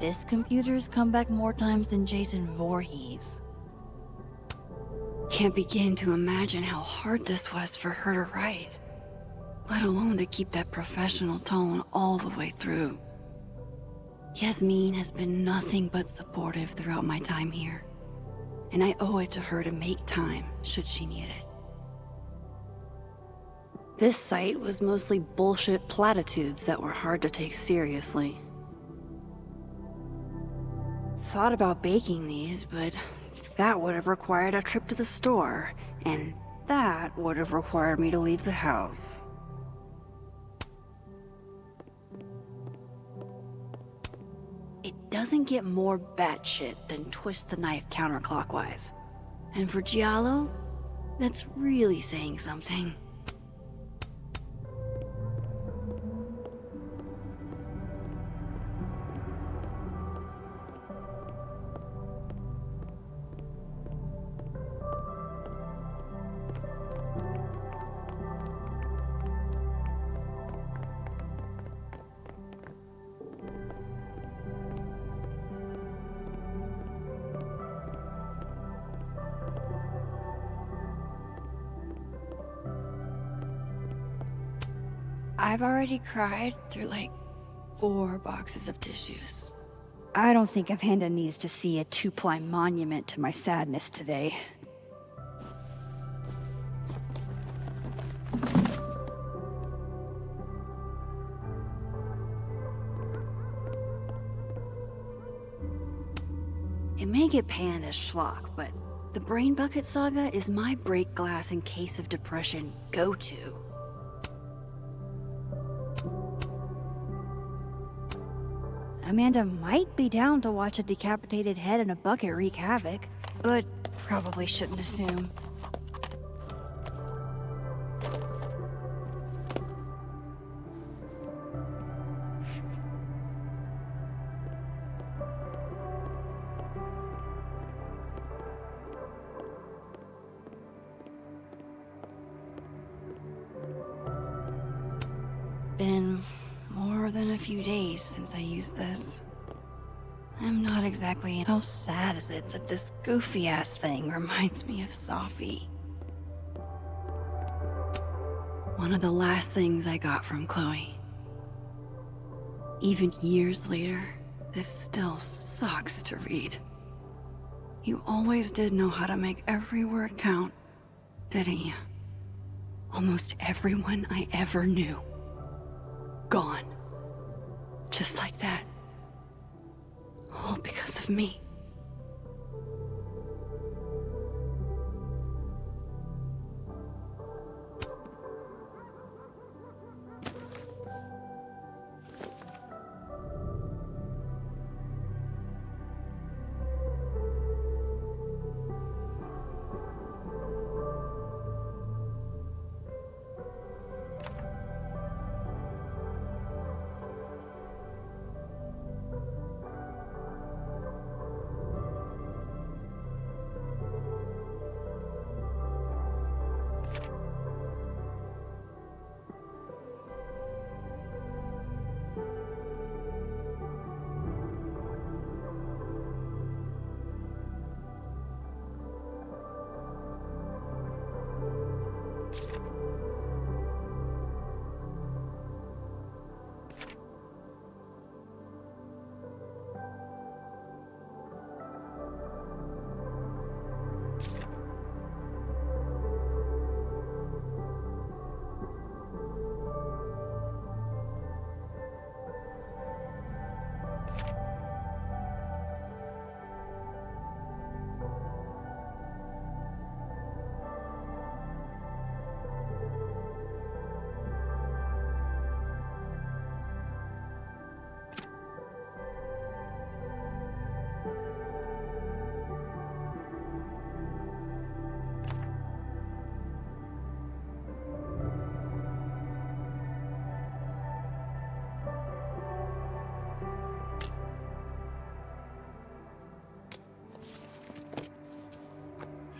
This computer's come back more times than Jason Voorhees. Can't begin to imagine how hard this was for her to write, let alone to keep that professional tone all the way through. Yasmin has been nothing but supportive throughout my time here, and I owe it to her to make time should she need it. This site was mostly bullshit platitudes that were hard to take seriously. Thought about baking these, but that would have required a trip to the store, and that would have required me to leave the house. It doesn't get more batshit than twist the knife counterclockwise. And for Giallo, that's really saying something. I've already cried through like 4 boxes of tissues. I don't think Amanda needs to see a 2-ply monument to my sadness today. It may get panned as schlock, but the Brain Bucket Saga is my break glass in case of depression go-to. Amanda might be down to watch a decapitated head in a bucket wreak havoc, but probably shouldn't assume. Been more than a few days since I used this. I'm not exactly... How sad is it that this goofy-ass thing reminds me of Safi? One of the last things I got from Chloe. Even years later, this still sucks to read. You always did know how to make every word count, didn't you? Almost everyone I ever knew. Gone. Just like that. All because of me.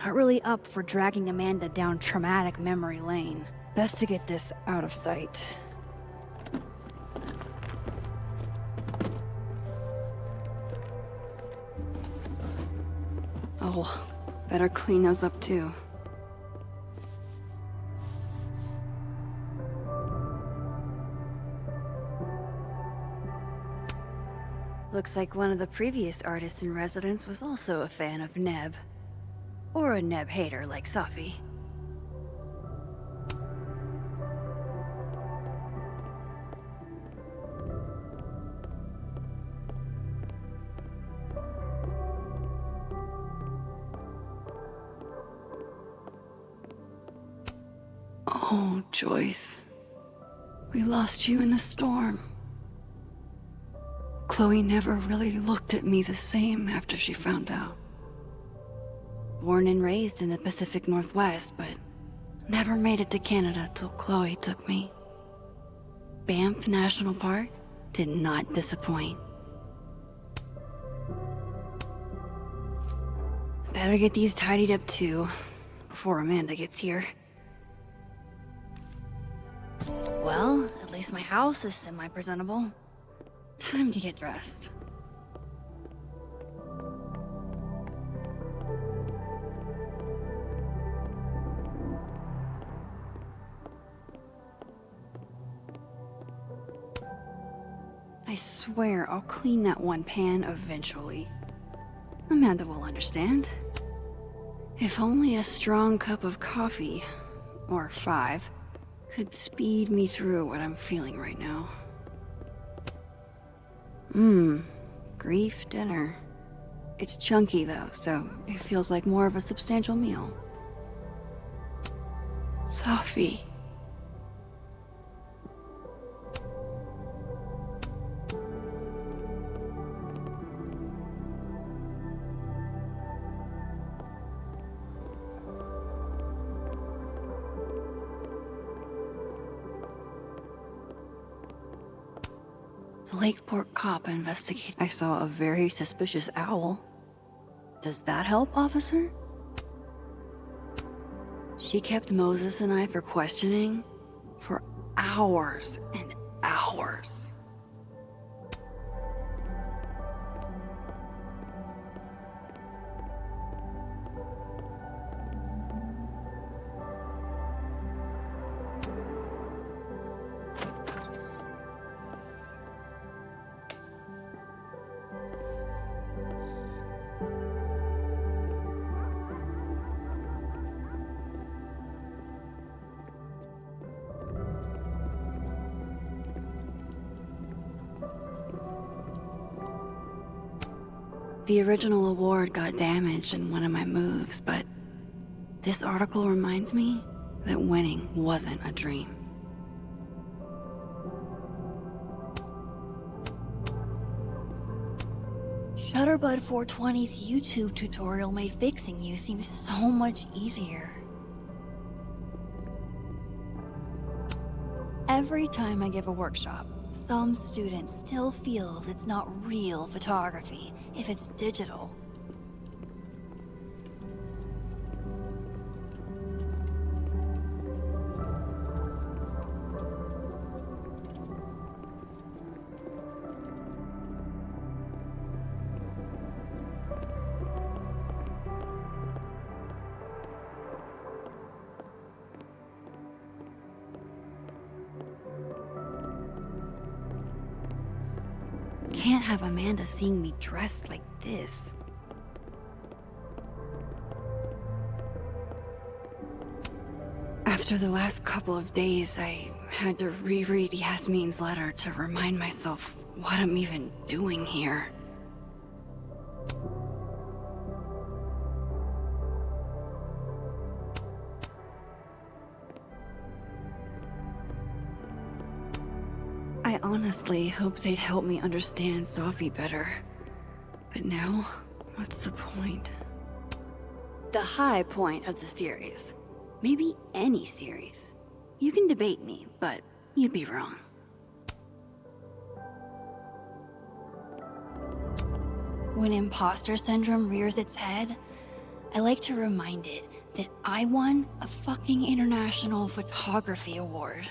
Not really up for dragging Amanda down traumatic memory lane. Best to get this out of sight. Oh, better clean those up too. Looks like one of the previous artists in residence was also a fan of Neb. Or a Neb hater like Safi. Oh, Joyce. We lost you in the storm. Chloe never really looked at me the same after she found out. Born and raised in the Pacific Northwest, but never made it to Canada till Chloe took me. Banff National Park did not disappoint. Better get these tidied up too, before Amanda gets here. Well, at least my house is semi-presentable. Time to get dressed. I swear I'll clean that one pan eventually. Amanda will understand. If only a strong cup of coffee, or 5, could speed me through what I'm feeling right now. Grief dinner. It's chunky though, so it feels like more of a substantial meal. Safi. The Lakeport cop investigated. I saw a very suspicious owl. Does that help, officer? She kept Moses and I for questioning for hours and hours. The original award got damaged in one of my moves, but this article reminds me that winning wasn't a dream. Shutterbud 420's YouTube tutorial made fixing you seem so much easier. Every time I give a workshop, some student still feels it's not real photography if it's digital. Can't have Amanda seeing me dressed like this. After the last couple of days, I had to reread Yasmin's letter to remind myself what I'm even doing here. I honestly hoped they'd help me understand Safi better. But now, what's the point? The high point of the series. Maybe any series. You can debate me, but you'd be wrong. When imposter syndrome rears its head, I like to remind it that I won a fucking international photography award.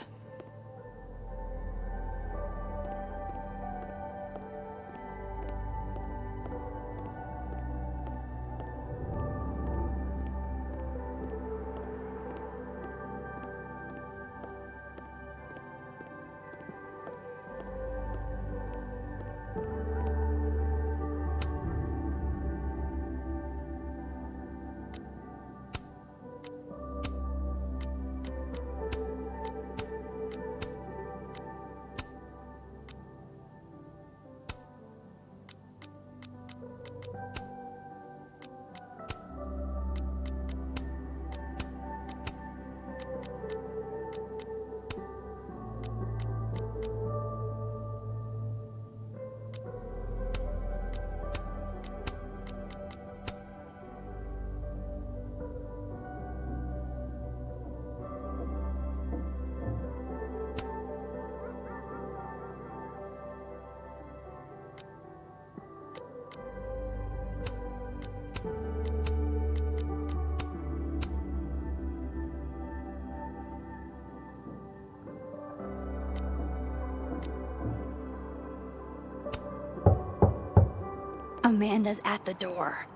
Amanda's at the door.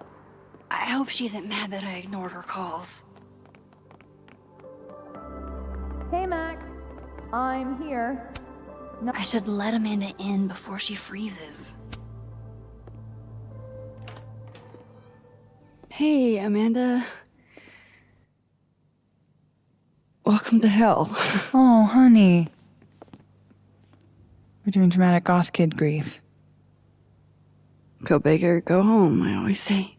I hope she isn't mad that I ignored her calls. Hey, Max. I'm here. No. I should let Amanda in before she freezes. Hey, Amanda. Welcome to hell. Oh, honey. We're doing dramatic goth kid grief. Go big or go home, I always say.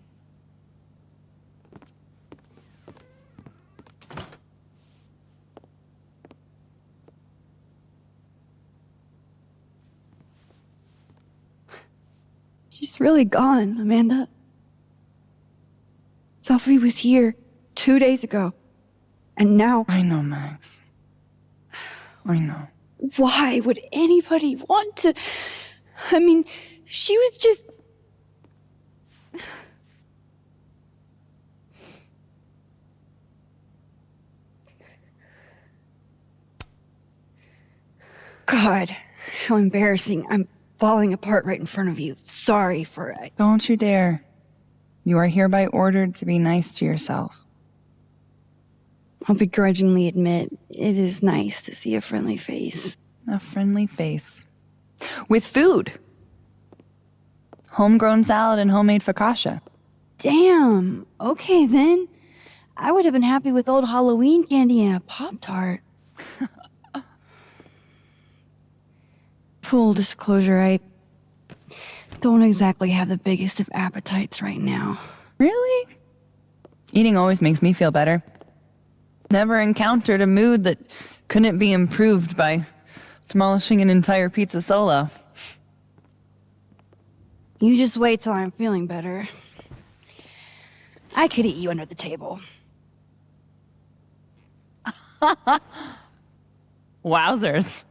She's really gone, Amanda. Sophie was here 2 days ago. And now... I know, Max. I know. Why would anybody want to... I mean, she was just... God, how embarrassing. I'm falling apart right in front of you. Sorry for it. Don't you dare. You are hereby ordered to be nice to yourself. I'll begrudgingly admit, it is nice to see a friendly face. A friendly face. With food. Homegrown salad and homemade focaccia. Damn. Okay, then. I would have been happy with old Halloween candy and a Pop-Tart. Full disclosure, I don't exactly have the biggest of appetites right now. Really? Eating always makes me feel better. Never encountered a mood that couldn't be improved by demolishing an entire pizza solo. You just wait till I'm feeling better. I could eat you under the table. Wowzers.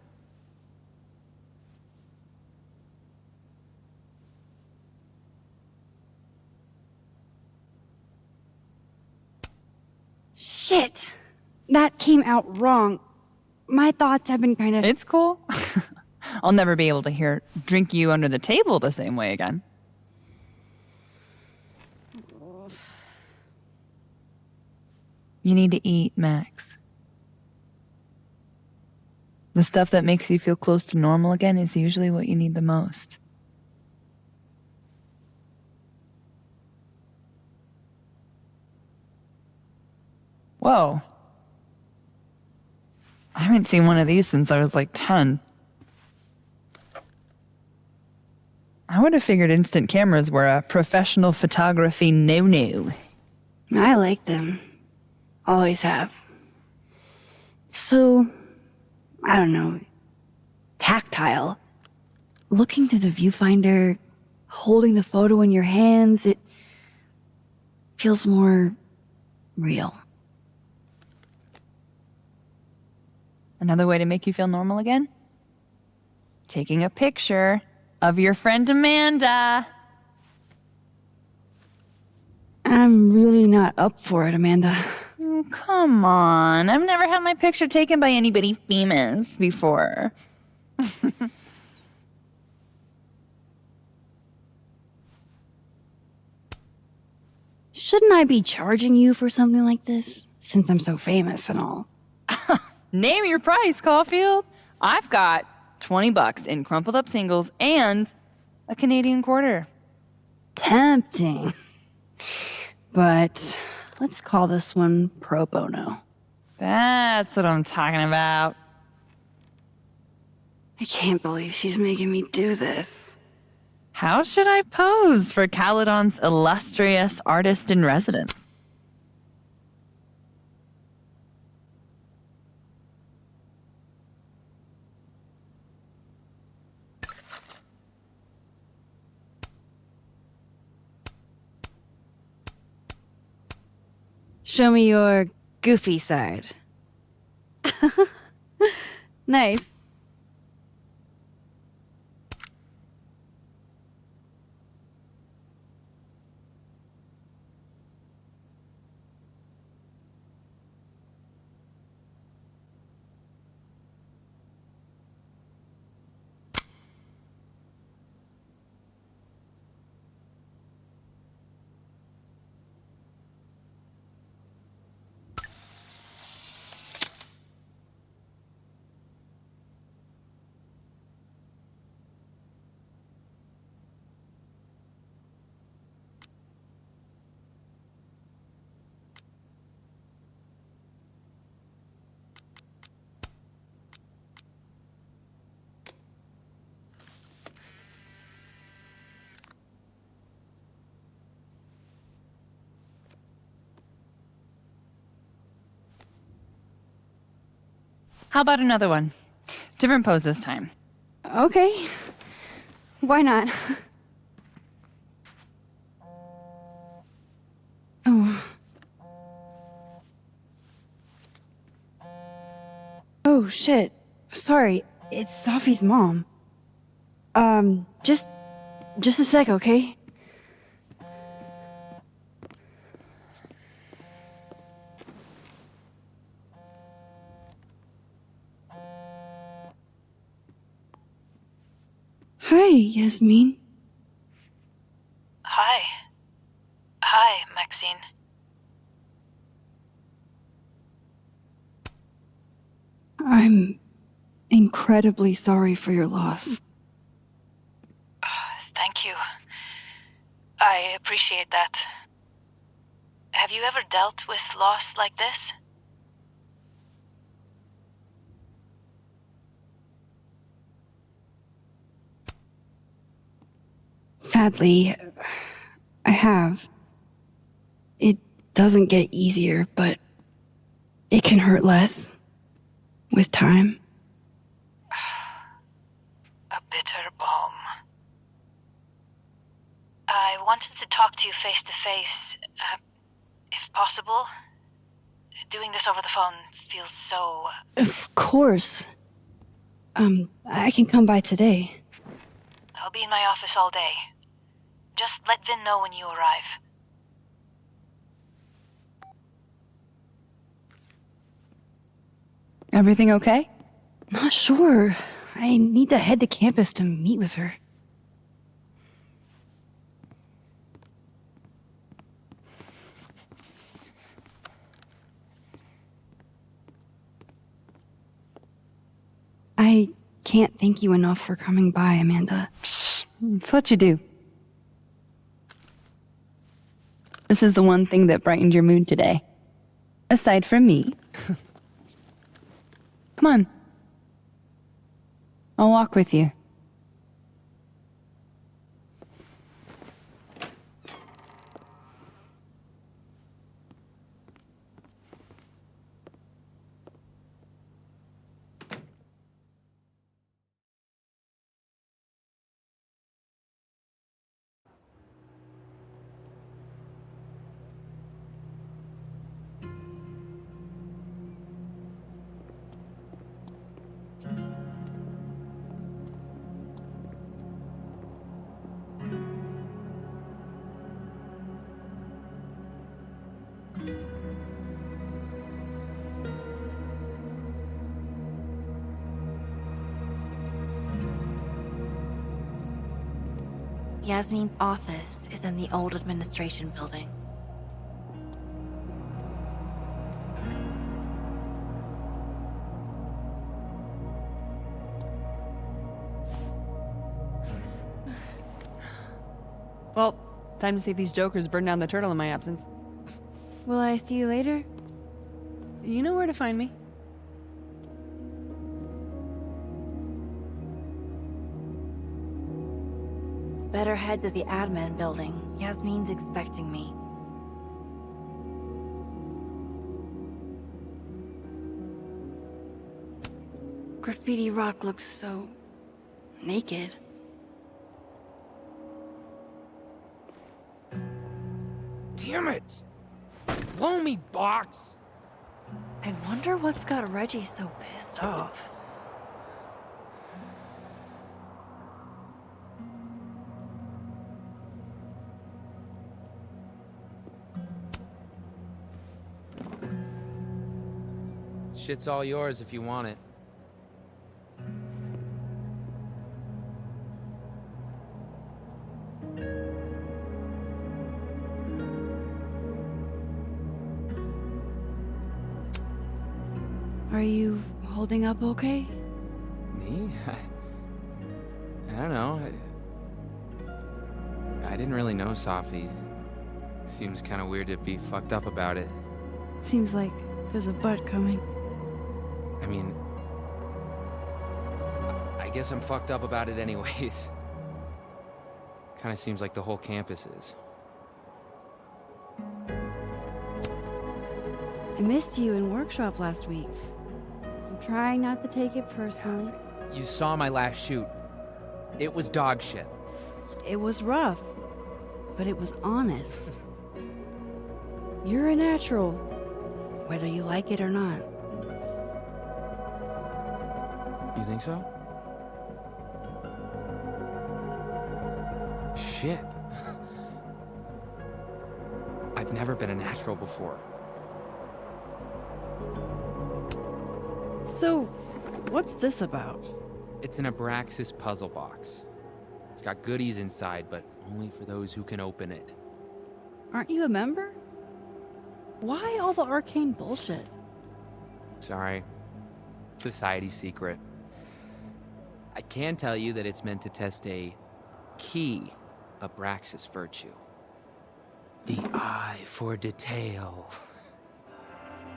Shit! That came out wrong. My thoughts have been kind of... It's cool. I'll never be able to drink you under the table the same way again. You need to eat, Max. The stuff that makes you feel close to normal again is usually what you need the most. Whoa. I haven't seen one of these since I was like 10. I would have figured instant cameras were a professional photography no-no. I like them. Always have. So, I don't know, tactile. Looking through the viewfinder, holding the photo in your hands, it feels more real. Another way to make you feel normal again? Taking a picture of your friend Amanda. I'm really not up for it, Amanda. Oh, come on. I've never had my picture taken by anybody famous before. Shouldn't I be charging you for something like this? Since I'm so famous and all. Name your price, Caulfield. I've got $20 in crumpled up singles and a Canadian quarter. Tempting. But let's call this one pro bono. That's what I'm talking about. I can't believe she's making me do this. How should I pose for Caledon's illustrious artist in residence? Show me your goofy side. Nice. How about another one? Different pose this time. Okay. Why not? Oh. Oh, shit. Sorry, it's Safi's mom. Just a sec, okay? Hi, Yasmin. Hi. Hi, Maxine. I'm incredibly sorry for your loss. Thank you. I appreciate that. Have you ever dealt with loss like this? Sadly, I have. It doesn't get easier, but it can hurt less with time. A bitter balm. I wanted to talk to you face to face, if possible. Doing this over the phone feels so... Of course. I can come by today. I'll be in my office all day. Just let Vin know when you arrive. Everything okay? Not sure. I need to head to campus to meet with her. I can't thank you enough for coming by, Amanda. It's what you do. This is the one thing that brightened your mood today. Aside from me. Come on. I'll walk with you. Yasmin's office is in the old administration building. Well, time to see if these jokers burn down the turtle in my absence. Will I see you later? You know where to find me. Better head to the admin building. Yasmin's expecting me. Graffiti Rock looks so... naked. Damn it! Blow me, box! I wonder what's got Reggie so pissed off. Shit's all yours if you want it. Are you holding up okay? Me? I don't know. I didn't really know Safi. Seems kind of weird to be fucked up about it. Seems like there's a but coming. I mean, I guess I'm fucked up about it anyways. Kind of seems like the whole campus is. I missed you in workshop last week. trying not to take it personally. You saw my last shoot. It was dog shit. It was rough, but it was honest. You're a natural, whether you like it or not. You think so? Shit. I've never been a natural before. So, what's this about? It's an Abraxas puzzle box. It's got goodies inside, but only for those who can open it. Aren't you a member? Why all the arcane bullshit? Sorry. Society secret. I can tell you that it's meant to test a key Abraxas virtue. The eye for detail.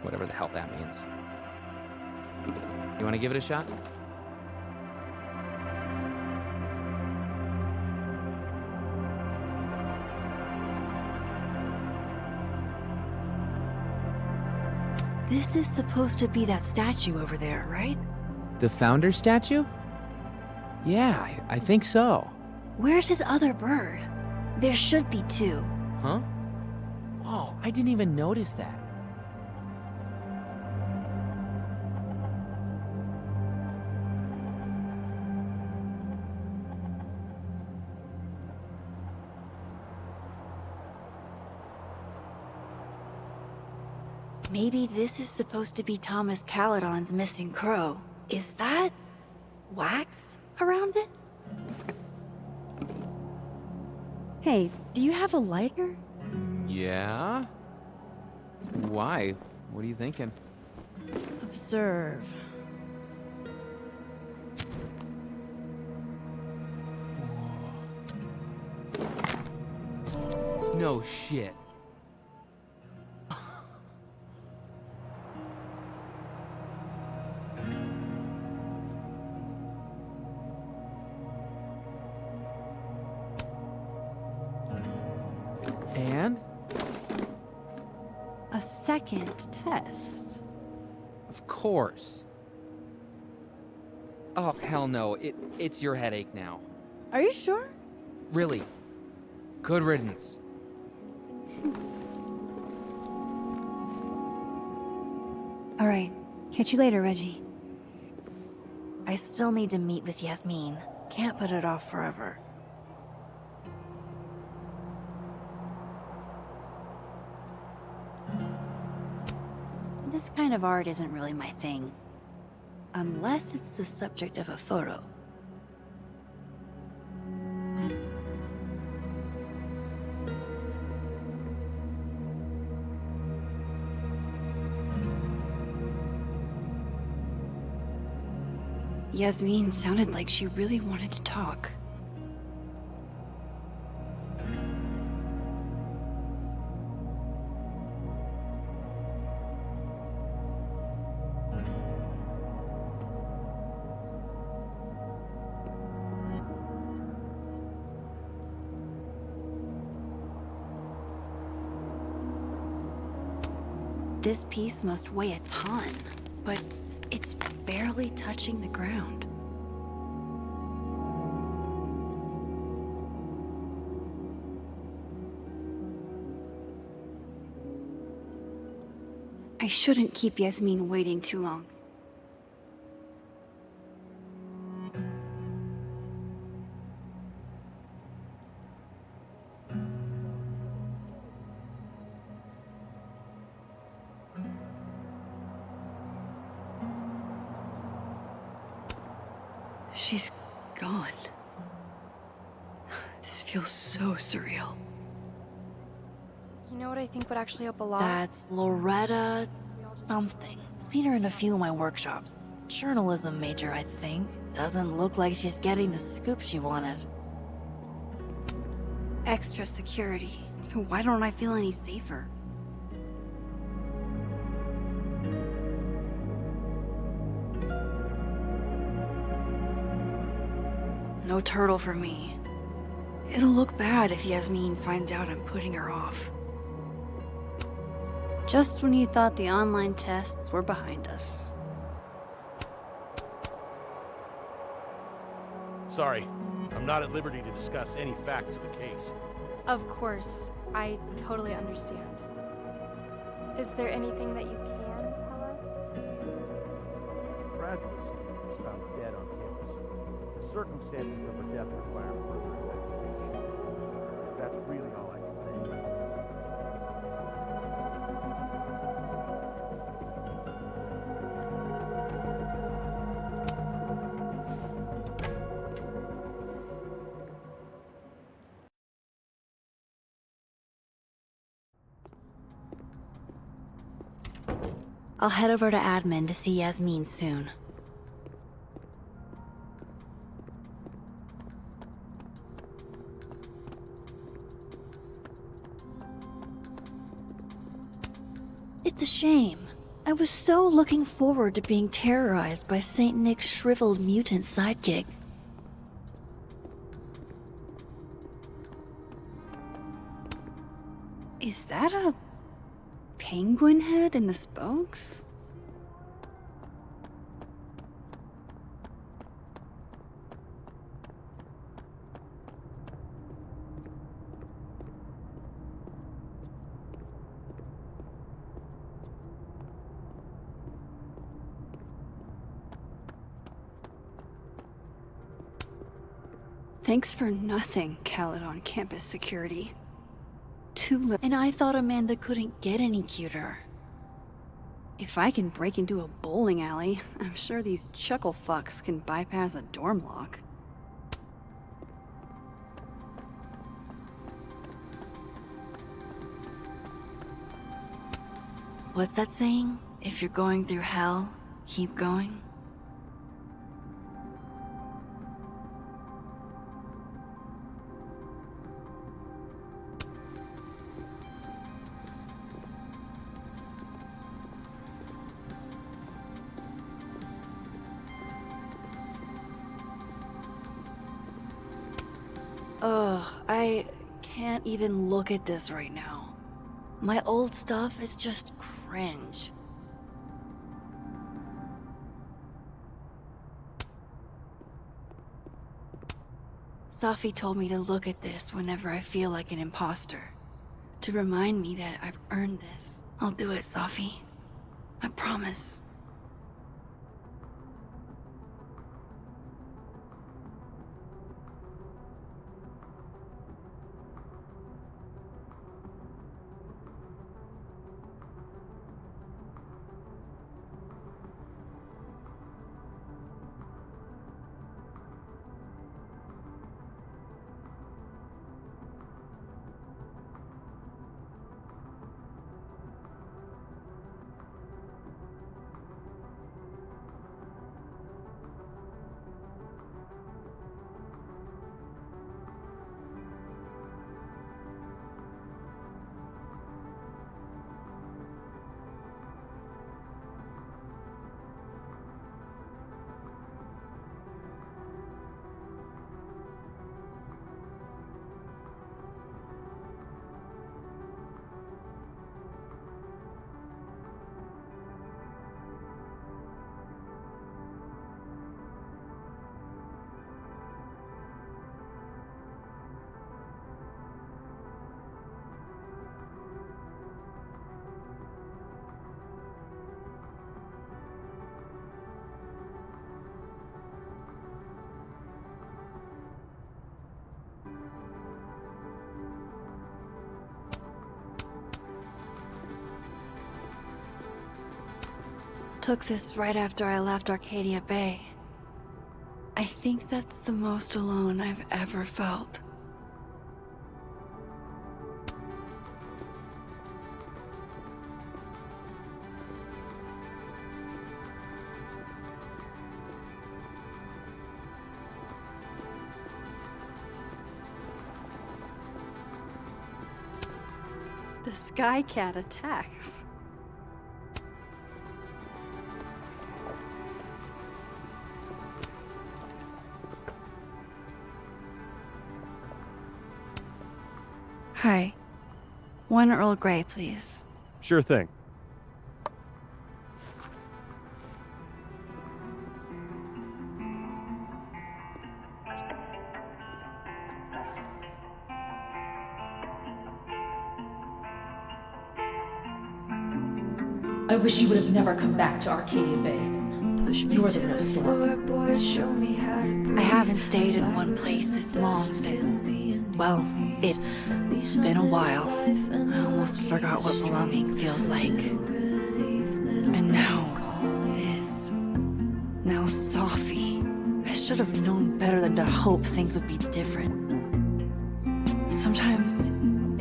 Whatever the hell that means. You want to give it a shot? This is supposed to be that statue over there, right? The founder statue? Yeah, I think so. Where's his other bird? There should be two. Huh? Oh, I didn't even notice that. Maybe this is supposed to be Thomas Caledon's missing crow. Is that wax around it? Hey, do you have a lighter? Yeah? Why? What are you thinking? Observe. No shit. And? A second test. Of course. Oh, hell no. It's your headache now. Are you sure? Really. Good riddance. All right. Catch you later, Reggie. I still need to meet with Yasmin. Can't put it off forever. This kind of art isn't really my thing. Unless it's the subject of a photo. Yasmin sounded like she really wanted to talk. This piece must weigh a ton, but it's barely touching the ground. I shouldn't keep Yasmin waiting too long. She's gone. This feels so surreal. You know what I think would actually help a lot? That's Loretta something. Seen her in a few of my workshops. Journalism major, I think. Doesn't look like she's getting the scoop she wanted. Extra security. So why don't I feel any safer? No turtle for me. It'll look bad if Yasmin finds out I'm putting her off. Just when you thought the online tests were behind us. Sorry, I'm not at liberty to discuss any facts of the case. Of course, I totally understand. Is there anything that you can tell us? A graduate student was found dead on campus. The circumstances of her death require further investigation. That's really all I can say. I'll head over to admin to see Yasmin soon. It's a shame. I was so looking forward to being terrorized by Saint Nick's shriveled mutant sidekick. Is that a penguin head in the spokes? Thanks for nothing, Caledon campus security. And I thought Amanda couldn't get any cuter. If I can break into a bowling alley, I'm sure these chuckle fucks can bypass a dorm lock. What's that saying? If you're going through hell, keep going? Ugh, I can't even look at this right now. My old stuff is just cringe. Safi told me to look at this whenever I feel like an imposter. To remind me that I've earned this. I'll do it, Safi. I promise. Took this right after I left Arcadia Bay. I think that's the most alone I've ever felt. The Sky Cat attacks. Hi. One Earl Grey, please. Sure thing. I wish you would have never come back to Arcadia Bay. You're the real story. I haven't stayed in one place this long since. Well, it's been a while. I almost forgot what belonging feels like. And now, this. Now, Sophie. I should have known better than to hope things would be different. Sometimes,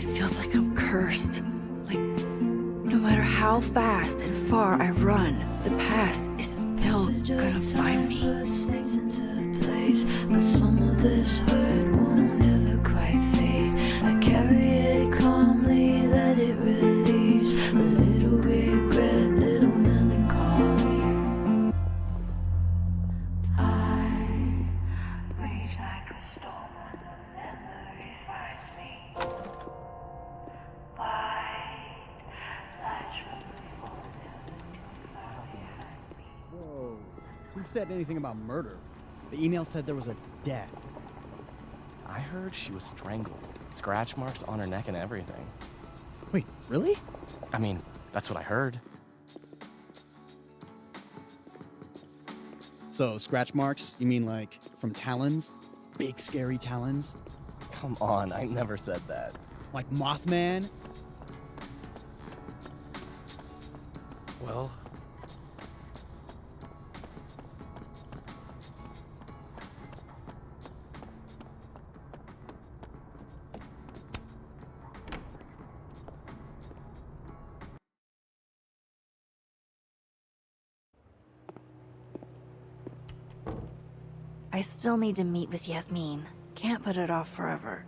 it feels like I'm cursed. Like, no matter how fast and far I run, the past is still gonna find me. But some of this hurt won't ever quite fade. I carry it calmly, let it release. A little regret, little melancholy. I rage like a storm when the memory finds me. White lights from the Whoa. Who said anything about murder? The email said there was a death. I heard she was strangled. Scratch marks on her neck and everything. Wait, really? I mean, that's what I heard. So, scratch marks? You mean like from talons? Big scary talons? Come on, I never said that. Like Mothman? Well, I still need to meet with Yasmin. Can't put it off forever.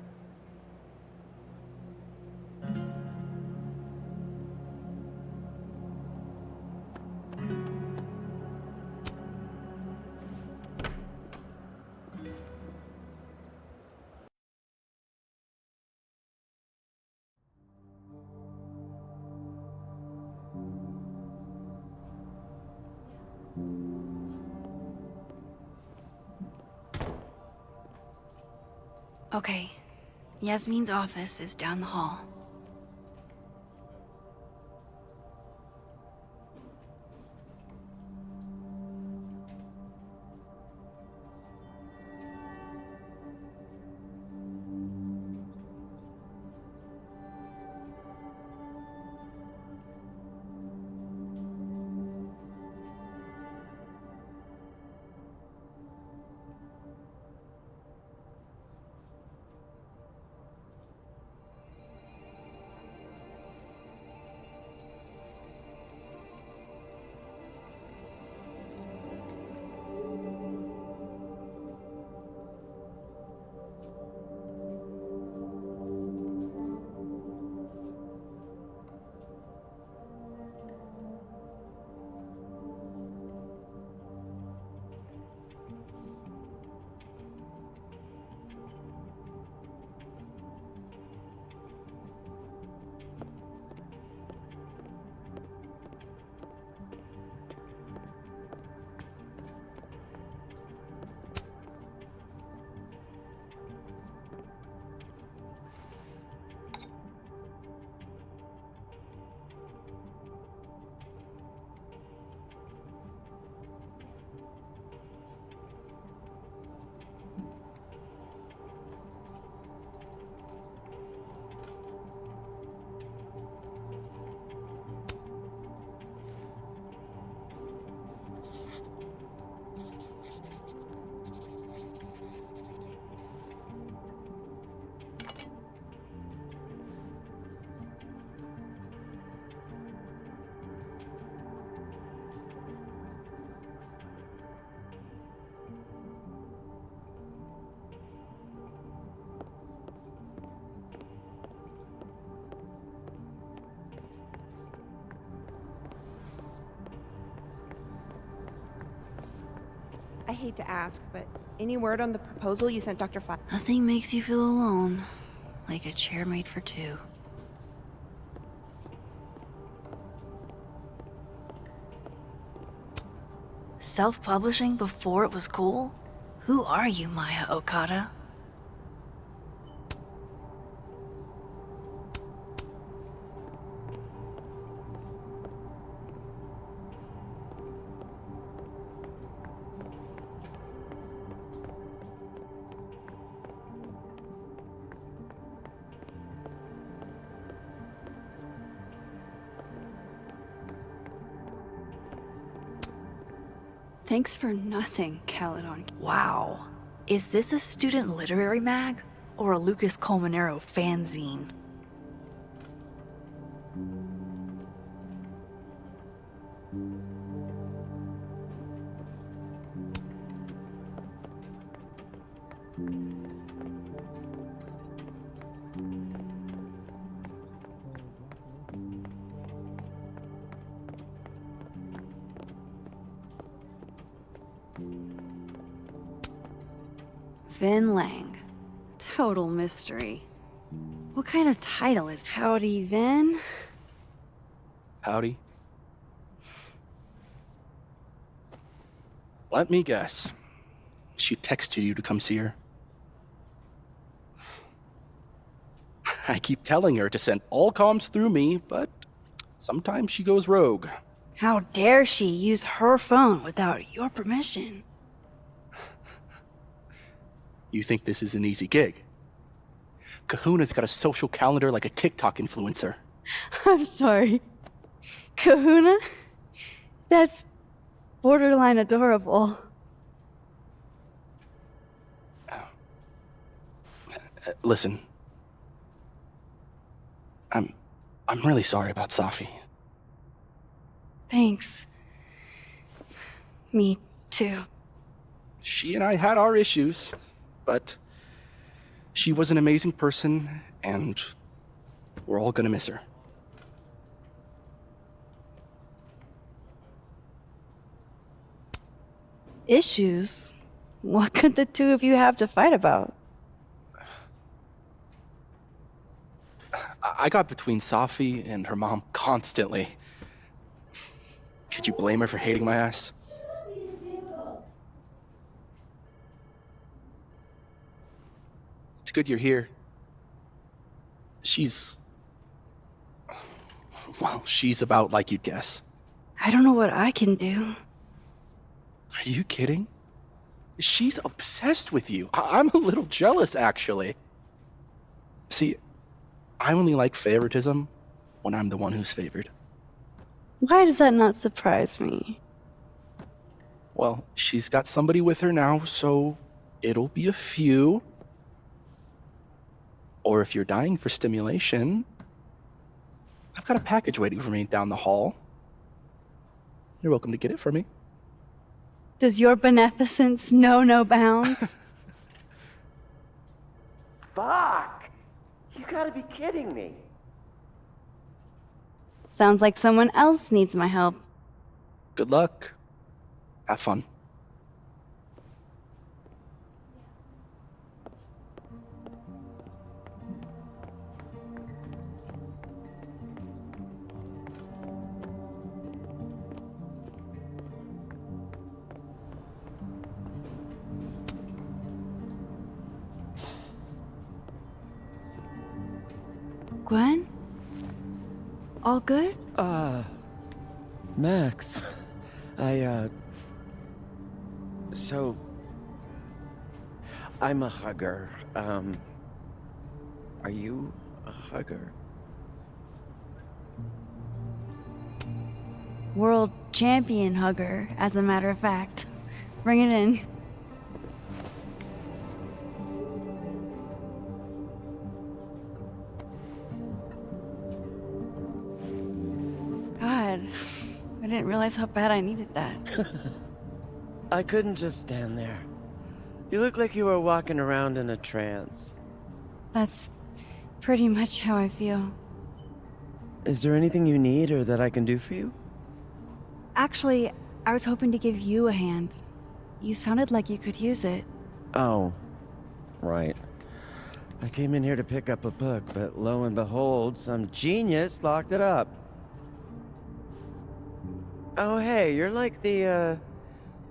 Okay. Yasmin's office is down the hall. I hate to ask, but any word on the proposal you sent Dr. Fi? Nothing makes you feel alone like a chair made for two. Self-publishing before it was cool? Who are you, Maya Okada? Thanks for nothing, Caledon. Wow. Is this a student literary mag? Or a Lucas Colmenero fanzine? Vin Lang. Total mystery. What kind of title is Howdy, Vin? Howdy. Let me guess. She texted you to come see her. I keep telling her to send all comms through me, but sometimes she goes rogue. How dare she use her phone without your permission? You think this is an easy gig? Kahuna's got a social calendar like a TikTok influencer. I'm sorry. Kahuna? That's borderline adorable. Listen. I'm really sorry about Safi. Thanks. Me too. She and I had our issues, but she was an amazing person, and we're all gonna miss her. Issues? What could the two of you have to fight about? I got between Safi and her mom constantly. Could you blame her for hating my ass? It's good you're here. Well, she's about like you'd guess. I don't know what I can do. Are you kidding? She's obsessed with you. I'm a little jealous, actually. See, I only like favoritism when I'm the one who's favored. Why does that not surprise me? Well, she's got somebody with her now, so it'll be a few. Or if you're dying for stimulation, I've got a package waiting for me down the hall. You're welcome to get it for me. Does your beneficence know no bounds? Fuck! You gotta be kidding me. Sounds like someone else needs my help. Good luck. Have fun. Gwen? All good? Max. So... I'm a hugger. Are you a hugger? World champion hugger, as a matter of fact. Bring it in. God, I didn't realize how bad I needed that. I couldn't just stand there. You look like you were walking around in a trance. That's pretty much how I feel. Is there anything you need or that I can do for you? Actually, I was hoping to give you a hand. You sounded like you could use it. Oh, right. I came in here to pick up a book, but lo and behold, some genius locked it up. Oh, hey, you're like the,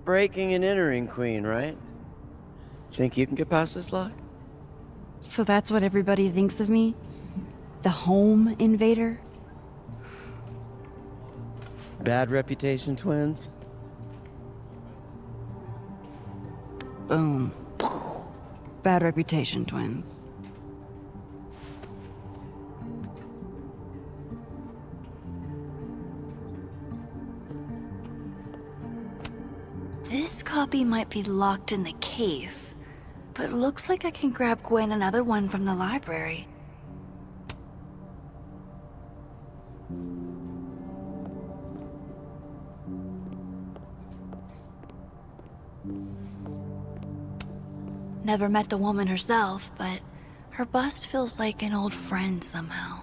breaking and entering queen, right? Think you can get past this lock? So that's what everybody thinks of me? The home invader? Bad reputation, twins? Boom. Bad reputation, twins. This copy might be locked in the case, but it looks like I can grab Gwen another one from the library. Never met the woman herself, but her bust feels like an old friend somehow.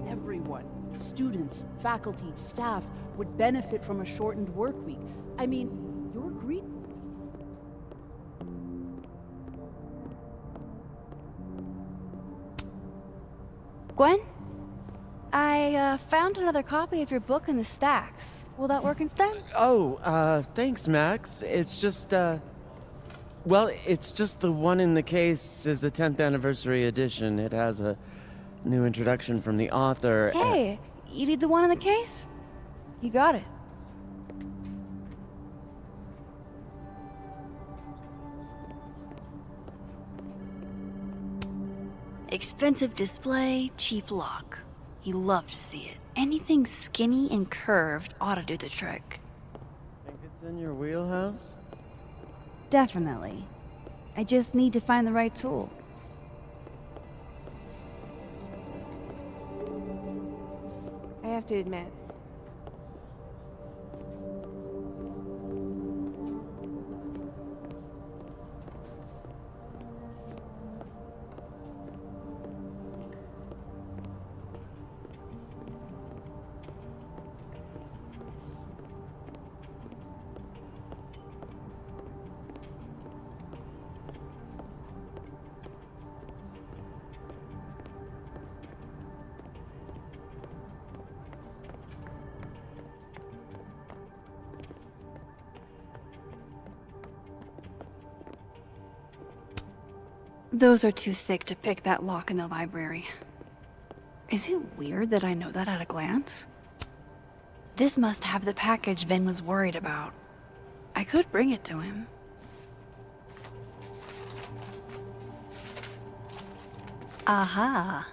Everyone, students, faculty, staff, would benefit from a shortened work week. I mean, you're greedy. Gwen? I found another copy of your book in the stacks. Will that work instead? Oh, thanks, Max. It's just, well, it's just the one in the case is a 10th anniversary edition. It has a new introduction from the author. Hey, you need the one in the case? You got it. Expensive display, cheap lock. You love to see it. Anything skinny and curved ought to do the trick. Think it's in your wheelhouse? Definitely. I just need to find the right tool. I have to admit, Those are too thick to pick that lock in the library. Is it weird that I know that at a glance? This must have the package Vin was worried about. I could bring it to him. Aha.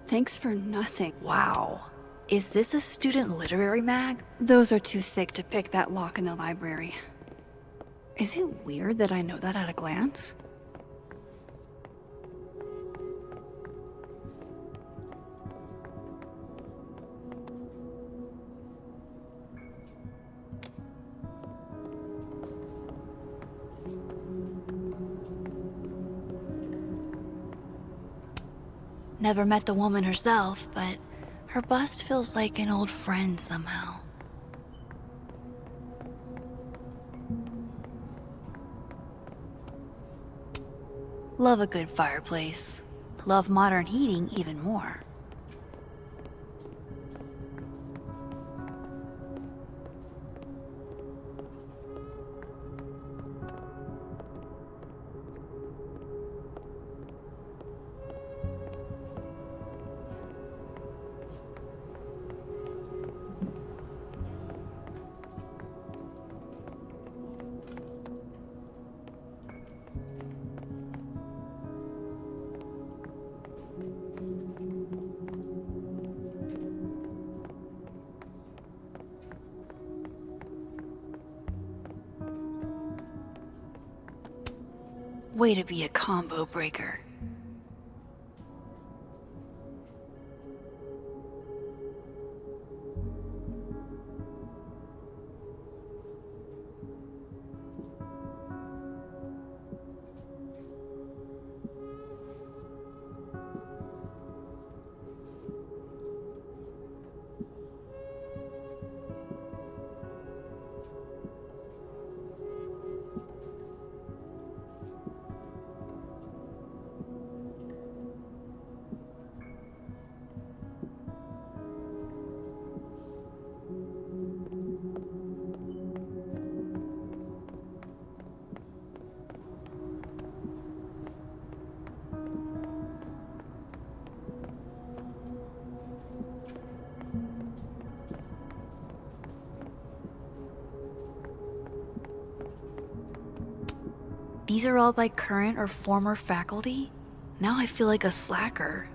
Thanks for nothing. Wow. Is this a student literary mag? Those are too thick to pick that lock in the library. Is it weird that I know that at a glance? Never met the woman herself, but her bust feels like an old friend somehow. Love a good fireplace. Love modern heating even more. Way to be a combo breaker. these are all by current or former faculty? Now I feel like a slacker.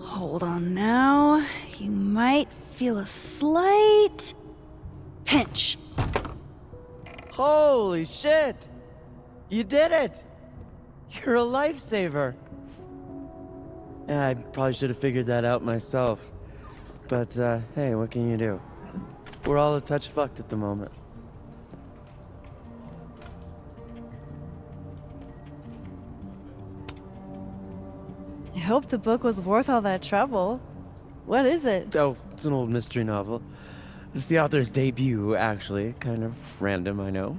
Hold on now. You might feel a slight pinch. Holy shit! You did it! You're a lifesaver! Yeah, I probably should have figured that out myself. But, hey, what can you do? We're all a touch fucked at the moment. I hope the book was worth all that trouble. What is it? Oh, it's an old mystery novel. It's the author's debut, actually. Kind of random, I know.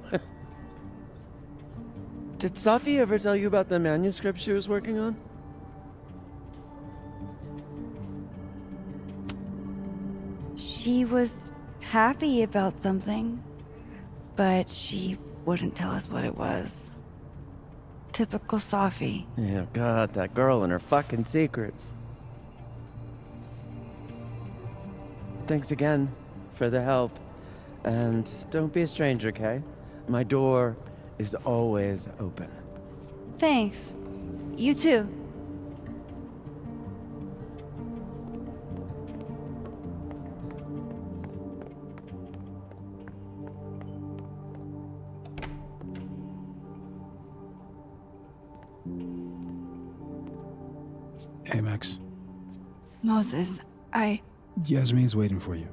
Did Safi ever tell you about the manuscript she was working on? She was happy about something, but she wouldn't tell us what it was. Typical Safi. Yeah, God, that girl and her fucking secrets. Thanks again for the help. And don't be a stranger, okay? My door is always open. Thanks. You too. Hey, Max. Moses, Yasmin's waiting for you.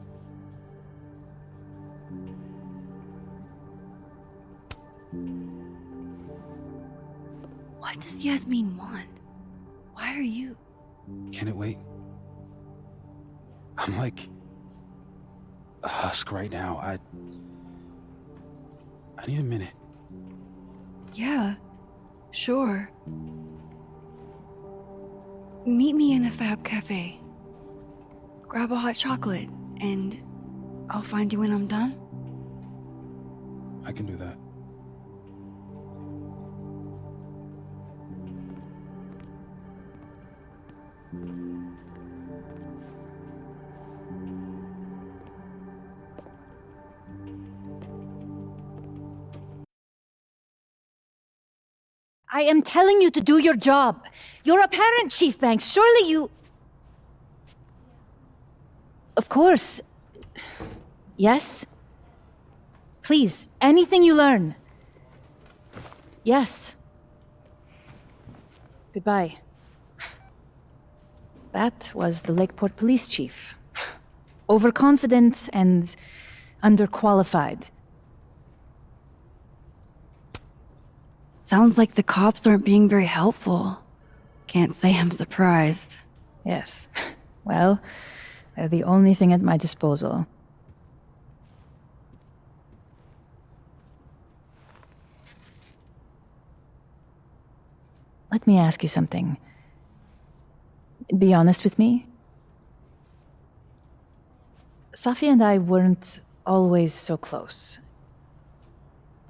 What does Yasmin want? Why are you? Can it wait? I'm like a husk right now. I need a minute. Yeah, sure. Meet me in the Fab Cafe. Grab a hot chocolate, and I'll find you when I'm done. I can do that. I am telling you to do your job. You're a parent, Chief Banks. Surely you... Of course. Yes? Please, anything you learn. Yes. Goodbye. That was the Lakeport Police Chief. Overconfident and underqualified. Sounds like the cops aren't being very helpful. Can't say I'm surprised. Yes. Well, they're the only thing at my disposal. Let me ask you something. Be honest with me. Safi and I weren't always so close.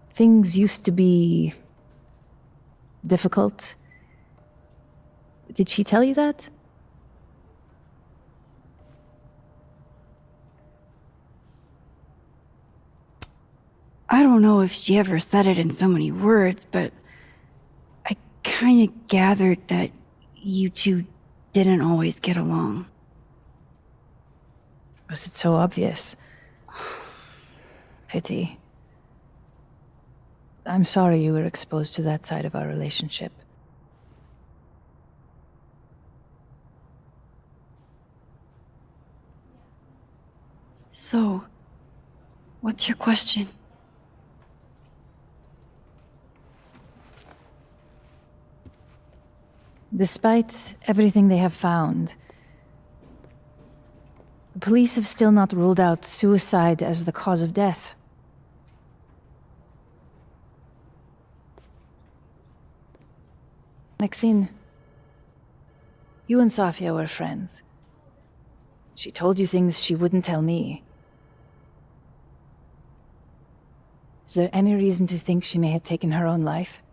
Things used to be difficult. Did she tell you that? I don't don't know if she ever said it in so many words, but I kind of gathered that you two didn't always get along. Was it so obvious? Pity. I'm sorry you were exposed to that side of our relationship. So, what's your question? Despite everything they have found, the police have still not ruled out suicide as the cause of death. Maxine, you and Safia were friends. She told you things she wouldn't tell me. Is there any reason to think she may have taken her own life?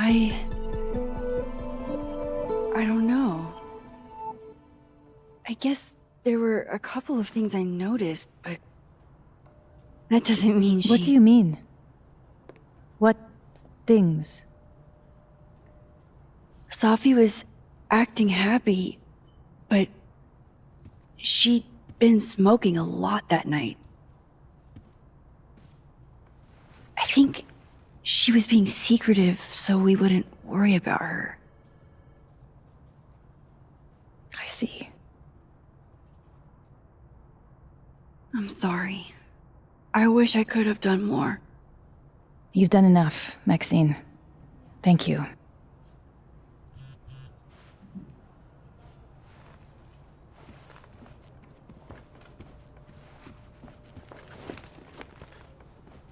I don't know. I guess there were a couple of things I noticed, but that doesn't mean she... What do you mean? What things? Safi was acting happy, but she'd been smoking a lot that night. I think she was being secretive so we wouldn't worry about her. I see. I'm sorry. I wish I could have done more. You've done enough, Maxine. Thank you.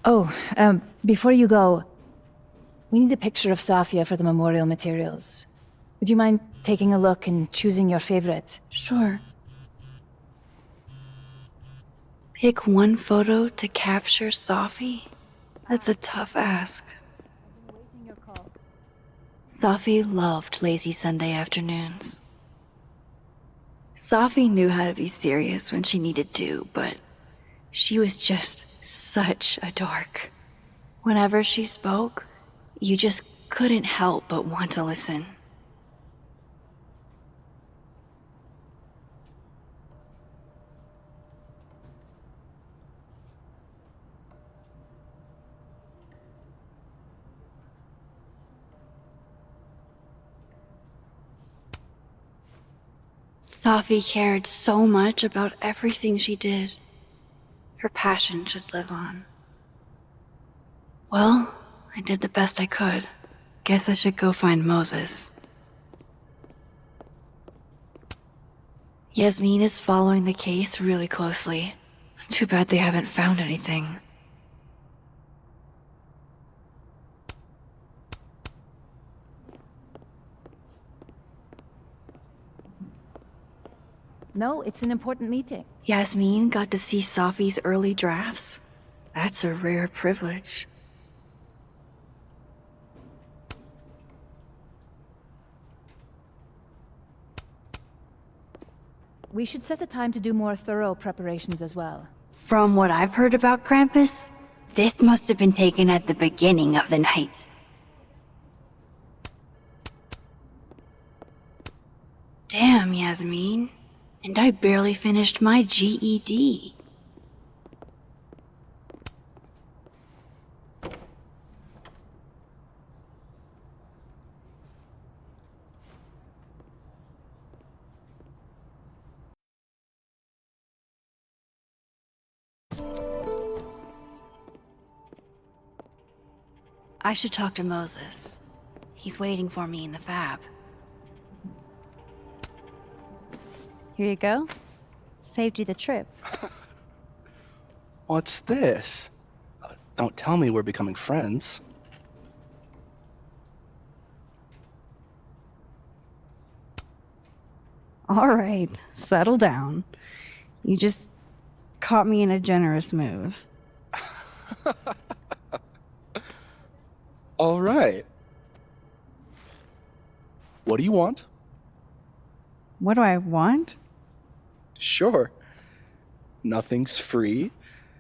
Oh, before you go, we need a picture of Safia for the memorial materials. Would you mind taking a look and choosing your favorite? Sure. Pick one photo to capture Safi? That's a tough ask. Safi loved lazy Sunday afternoons. Safi knew how to be serious when she needed to, but she was just such a dork. Whenever she spoke, you just couldn't help but want to listen. Safi cared so much about everything she did. Her passion should live on. Well, I did the best I could. Guess I should go find Moses. Yasmin is following the case really closely. Too bad they haven't found anything. No, it's an important meeting. Yasmin got to see Safi's early drafts. That's a rare privilege. We should set a time to do more thorough preparations as well. From what I've heard about Krampus, this must have been taken at the beginning of the night. Damn, Yasmin. And I barely finished my GED. I should talk to Moses. He's waiting for me in the fab. Here you go. Saved you the trip. What's this? Don't tell me we're becoming friends. All right, settle down. You just caught me in a generous mood. All right. What do you want? What do I want? Sure. Nothing's free.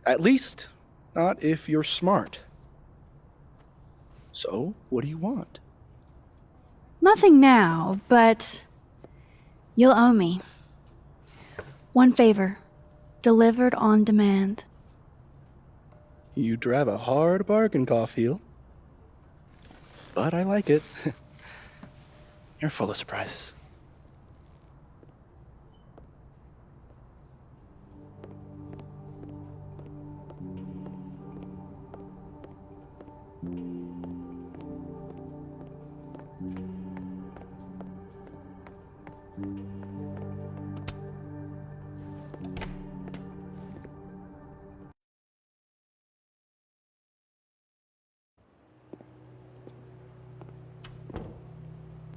At least, not if you're smart. So, what do you want? Nothing now, but you'll owe me. One favor, delivered on demand. You drive a hard bargain, Caulfield. But I like it. You're full of surprises.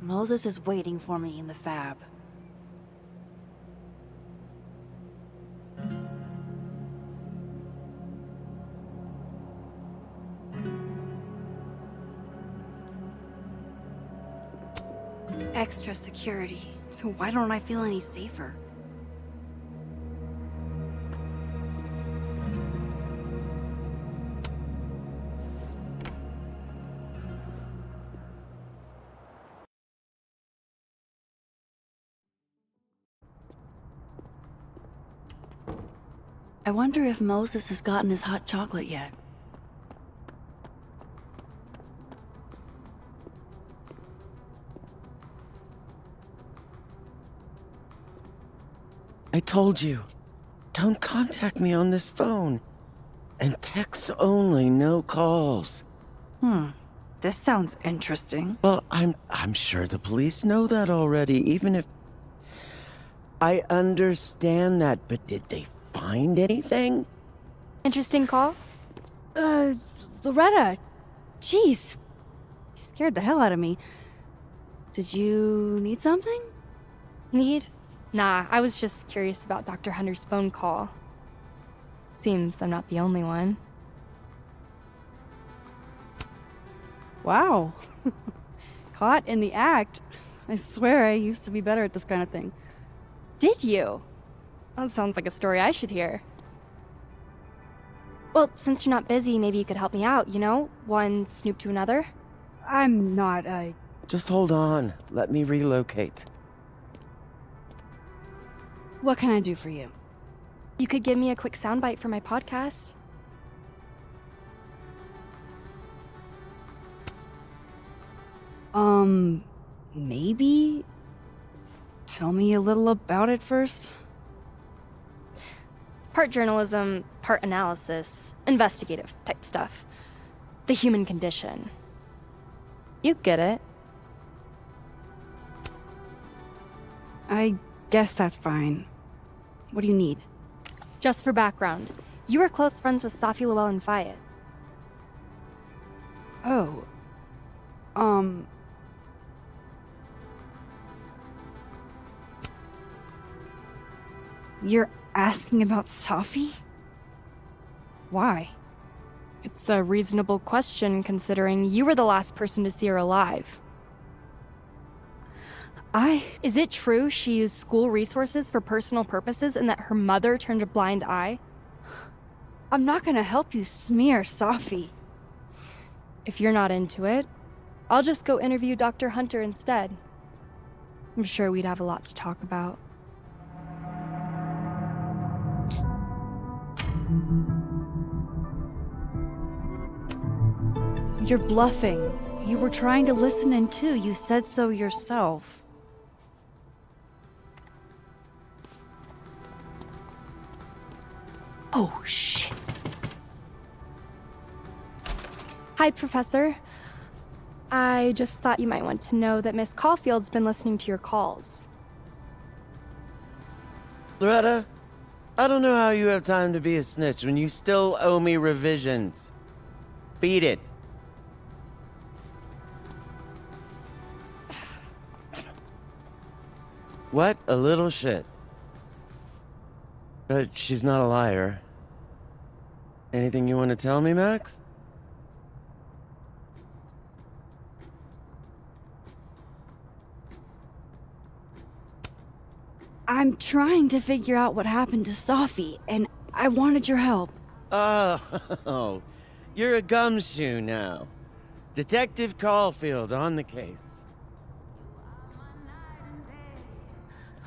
Moses is waiting for me in the fab. Extra security, so why don't I feel any safer? I wonder if Moses has gotten his hot chocolate yet. I told you, don't contact me on this phone. And texts only, no calls. This sounds interesting. Well, I'm sure the police know that already, even if... I understand that, but did they find anything? Interesting call? Loretta. Jeez. You scared the hell out of me. Did you need something? Need? Nah, I was just curious about Dr. Hunter's phone call. Seems I'm not the only one. Wow. Caught in the act. I swear I used to be better at this kind of thing. Did you? That sounds like a story I should hear. Well, since you're not busy, maybe you could help me out, you know? One snoop to another? I'm not, Just hold on. Let me relocate. What can I do for you? You could give me a quick soundbite for my podcast. Maybe? Tell me a little about it first. Part journalism, part analysis, investigative type stuff. The human condition. You get it. I guess that's fine. What do you need? Just for background, you were close friends with Safi Llewellyn and Fayed. Oh. You're asking about Safi? Why? It's a reasonable question considering you were the last person to see her alive. Is it true she used school resources for personal purposes and that her mother turned a blind eye? I'm not gonna help you smear Safi. If you're not into it, I'll just go interview Dr. Hunter instead. I'm sure we'd have a lot to talk about. You're bluffing. You were trying to listen in too. You said so yourself. Oh, shit. Hi, Professor. I just thought you might want to know that Miss Caulfield's been listening to your calls. Loretta, I don't know how you have time to be a snitch when you still owe me revisions. Beat it. What a little shit. But she's not a liar. Anything you want to tell me, Max? I'm trying to figure out what happened to Sophie, and I wanted your help. Oh, you're a gumshoe now. Detective Caulfield on the case.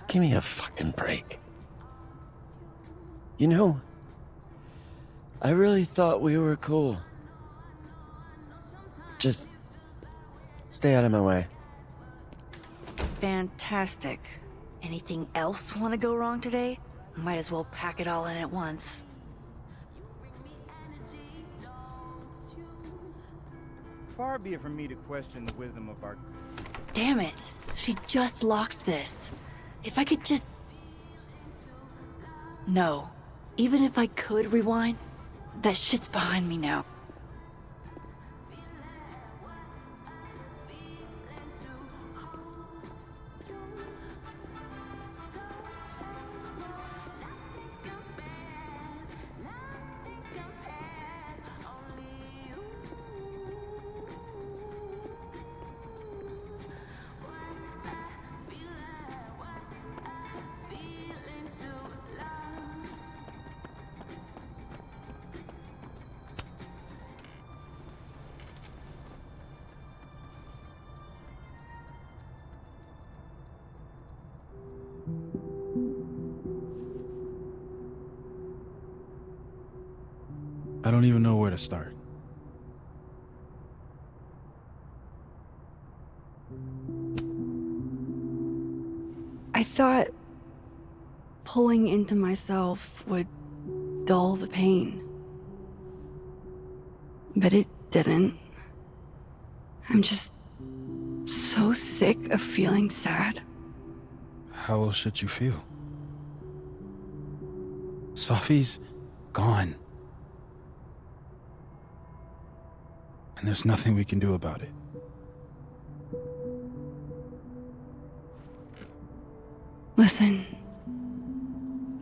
Give me a fucking break. You know, I really thought we were cool. Just stay out of my way. Fantastic. Anything else want to go wrong today? Might as well pack it all in at once. Far be it from me to question the wisdom of our... Damn it. She just locked this. If I could just... No. Even if I could rewind, that shit's behind me now. I don't even know where to start. I thought pulling into myself would dull the pain. But it didn't. I'm just so sick of feeling sad. How else should you feel? Sophie's gone. And there's nothing we can do about it. Listen,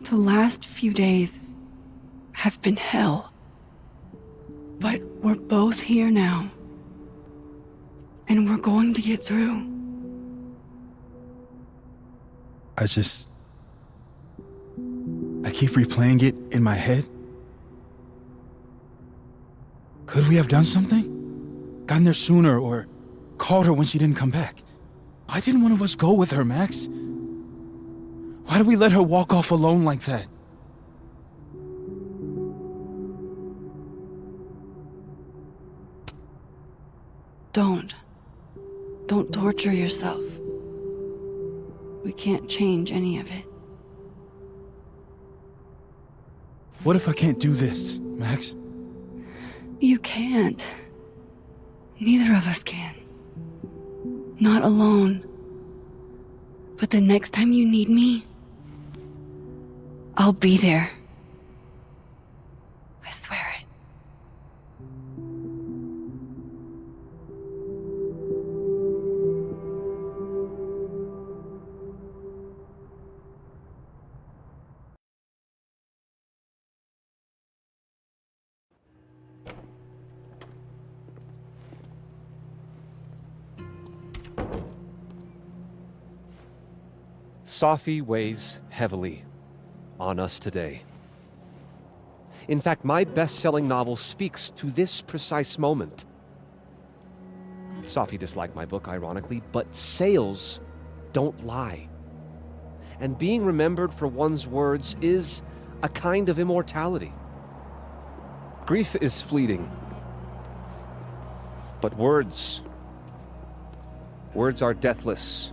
the last few days have been hell. But we're both here now. And we're going to get through. I keep replaying it in my head. Could we have done something? Gotten there sooner or called her when she didn't come back? Why didn't one of us go with her, Max? Why did we let her walk off alone like that? Don't torture yourself. We can't change any of it. What if I can't do this, Max? You can't. Neither of us can. Not alone. But the next time you need me, I'll be there. I swear it. Sophie weighs heavily on us today. In fact, my best-selling novel speaks to this precise moment. Sophie disliked my book, ironically, but sales don't lie. And being remembered for one's words is a kind of immortality. Grief is fleeting, but words are deathless.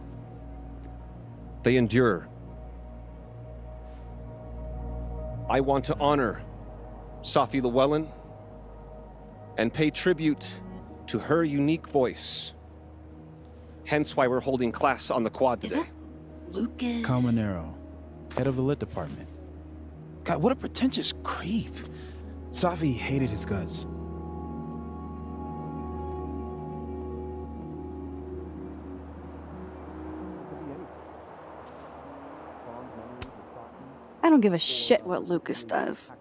They endure. I want to honor Sophie Llewellyn and pay tribute to her unique voice. Hence why we're holding class on the quad today. Lucas. Calmanero, head of the lit department. God, what a pretentious creep. Sophie hated his guts. I don't give a shit what Lucas does.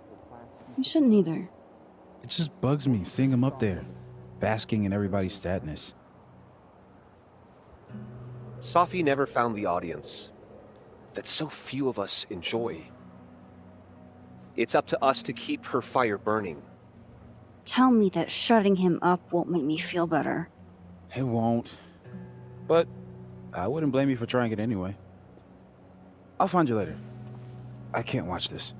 You shouldn't either. It just bugs me seeing him up there, basking in everybody's sadness. Sophie never found the audience. that so few of us enjoy. It's up to us to keep her fire burning. Tell me that shutting him up won't make me feel better. It won't. But I wouldn't blame you for trying it anyway. I'll find you later. I can't watch this.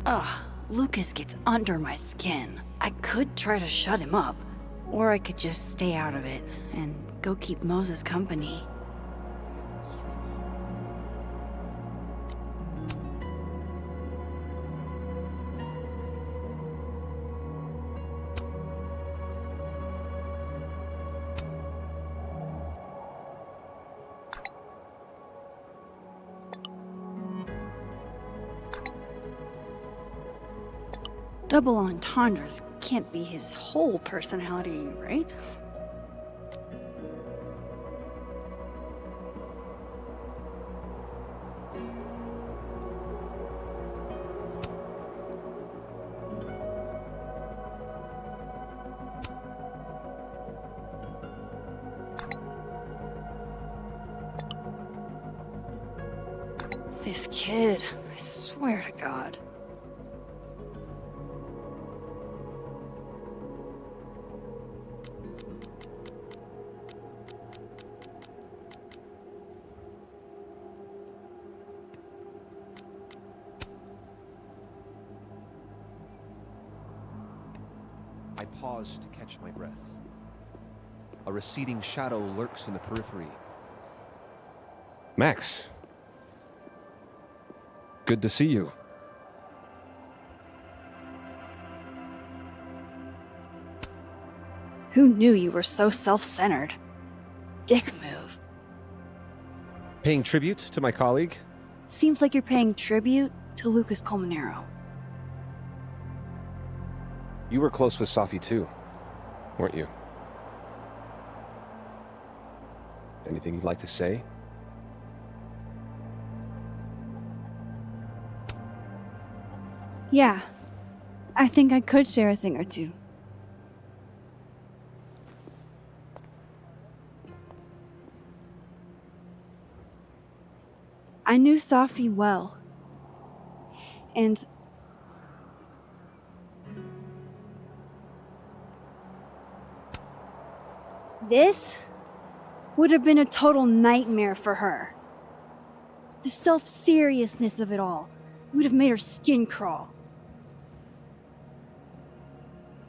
Ugh, Lucas gets under my skin. I could try to shut him up, or I could just stay out of it and go keep Moses company. Double entendres can't be his whole personality, right? This kid, I swear to God. I pause to catch my breath. A receding shadow lurks in the periphery. Max. Good to see you. Who knew you were so self-centered? Dick move. Paying tribute to my colleague? Seems like you're paying tribute to Lucas Colmenero. You were close with Safi too, weren't you? Anything you'd like to say? Yeah, I think I could share a thing or two. I knew Safi well, and this would have been a total nightmare for her. The self-seriousness of it all would have made her skin crawl.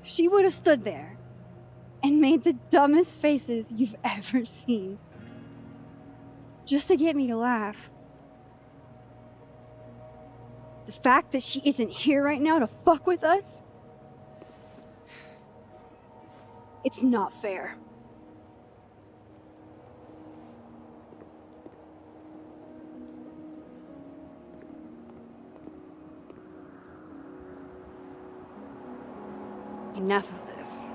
She would have stood there and made the dumbest faces you've ever seen, just to get me to laugh. The fact that she isn't here right now to fuck with us, it's not fair. Enough of this.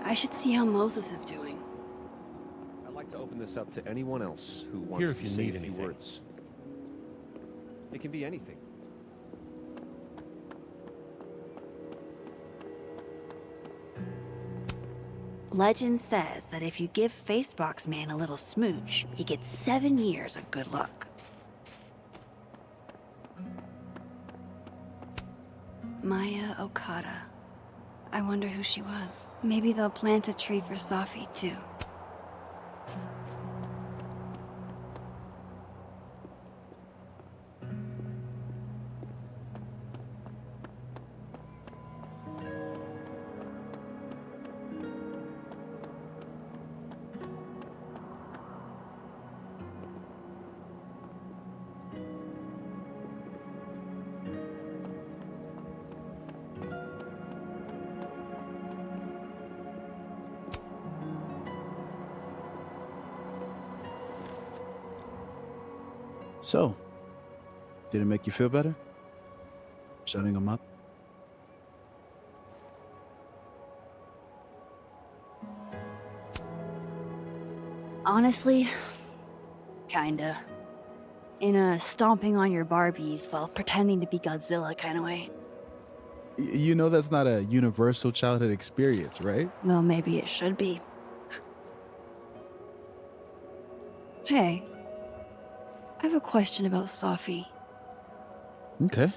I should see how Moses is doing. I'd like to open this up to anyone else who wants Here if to you say need a few anything. words. It can be anything. Legend says that if you give Facebox Man a little smooch, he gets 7 years of good luck. Maya Okada. I wonder who she was. Maybe they'll plant a tree for Safi, too. So, did it make you feel better? Shutting him up? Honestly, kinda. In a stomping on your Barbies while pretending to be Godzilla kind of way. You know that's not a universal childhood experience, right? Well, maybe it should be. Hey, I have a question about Safi. Okay.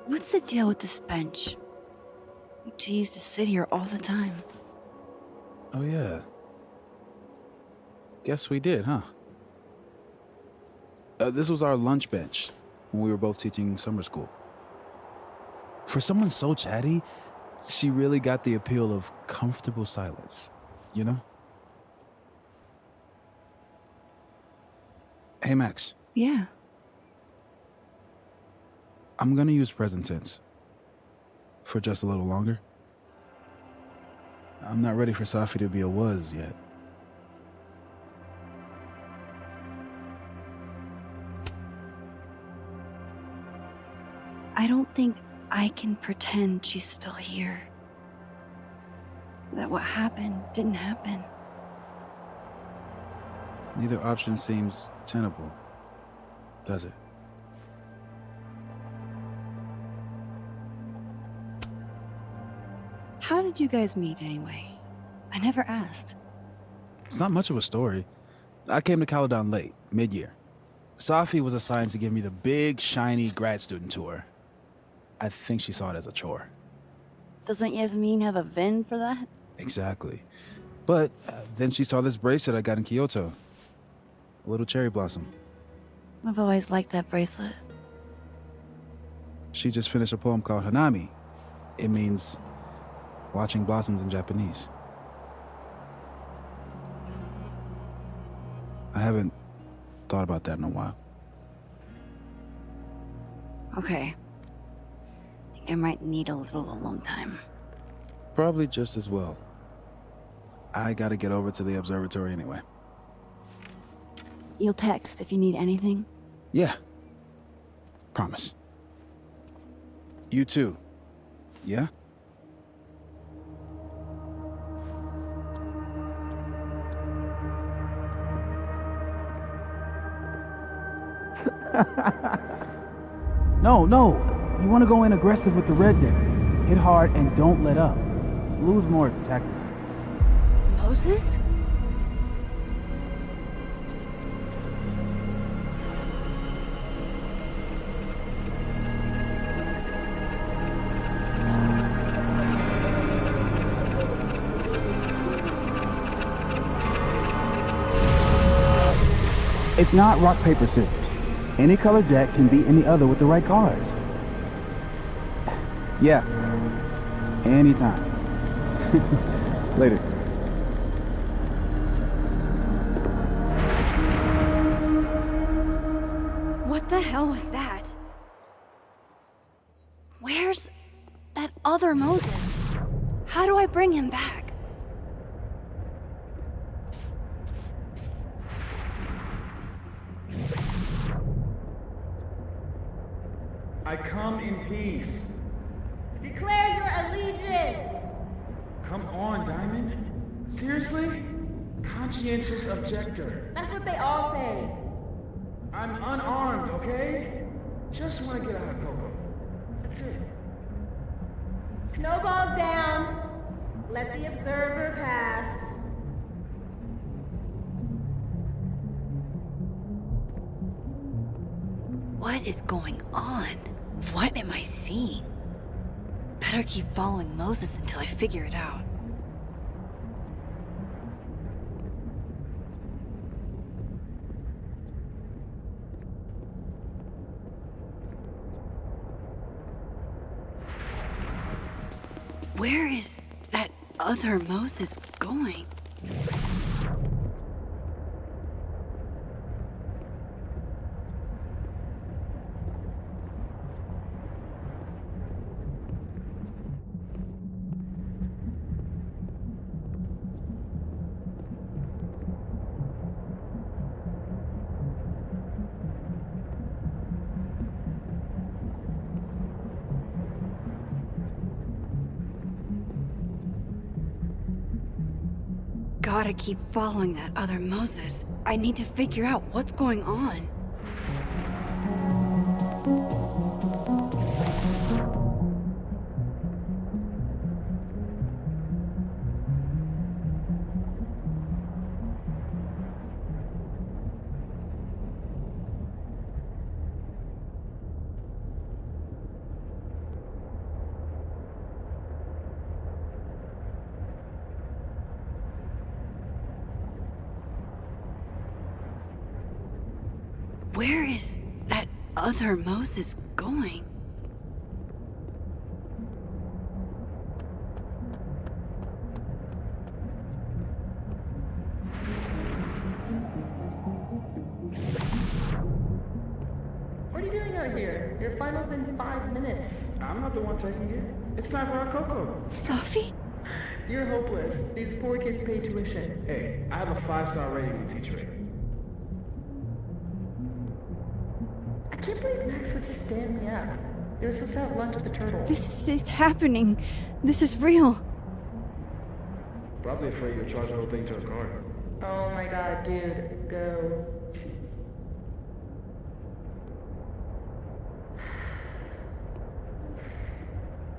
What's the deal with this bench? We used to sit here all the time. Oh, yeah. Guess we did, huh? This was our lunch bench when we were both teaching summer school. For someone so chatty, she really got the appeal of comfortable silence, you know? Hey, Max. Yeah. I'm gonna use present tense. For just a little longer. I'm not ready for Safi to be a was yet. I don't think I can pretend she's still here. That what happened didn't happen. Neither option seems tenable, does it? How did you guys meet anyway? I never asked. It's not much of a story. I came to Caledon late, mid-year. Safi was assigned to give me the big, shiny grad student tour. I think she saw it as a chore. Doesn't Yasmin have a VIN for that? Exactly. But then she saw this bracelet I got in Kyoto. A little cherry blossom. I've always liked that bracelet. She just finished a poem called Hanami. It means watching blossoms in Japanese. I haven't thought about that in a while. Okay. I think I might need a little alone time. Probably just as well. I gotta get over to the observatory anyway. You'll text if you need anything? Yeah. Promise. You too. Yeah? No, no. You want to go in aggressive with the red deck. Hit hard and don't let up. Blue's more tactical. Moses? It's not rock, paper, scissors. Any color deck can beat any other with the right cards. Yeah. Anytime. Later. What the hell was that? Where's that other Moses? How do I bring him back? I come in peace. Declare your allegiance! Come on, Diamond. Seriously? Conscientious objector. That's what they all say. I'm unarmed, okay? Just want to get out of Coco. That's it. Snowballs down. Let the observer pass. What is going on? What am I seeing? Better keep following Moses until I figure it out. Where is that other Moses going? Gotta keep following that other Moses. I need to figure out what's going on. Where is that other Moses going? What are you doing out here? Your final's in 5 minutes. I'm not the one taking it. It's time for our Coco. Sophie? You're hopeless. These poor kids pay tuition. Hey, I have a 5-star rating on Teacher. I can't believe Max would stand me up. You were supposed to have lunch at the Turtle. This is happening. This is real. Probably afraid you'll charge the whole thing to a car. Oh my god, dude. Go.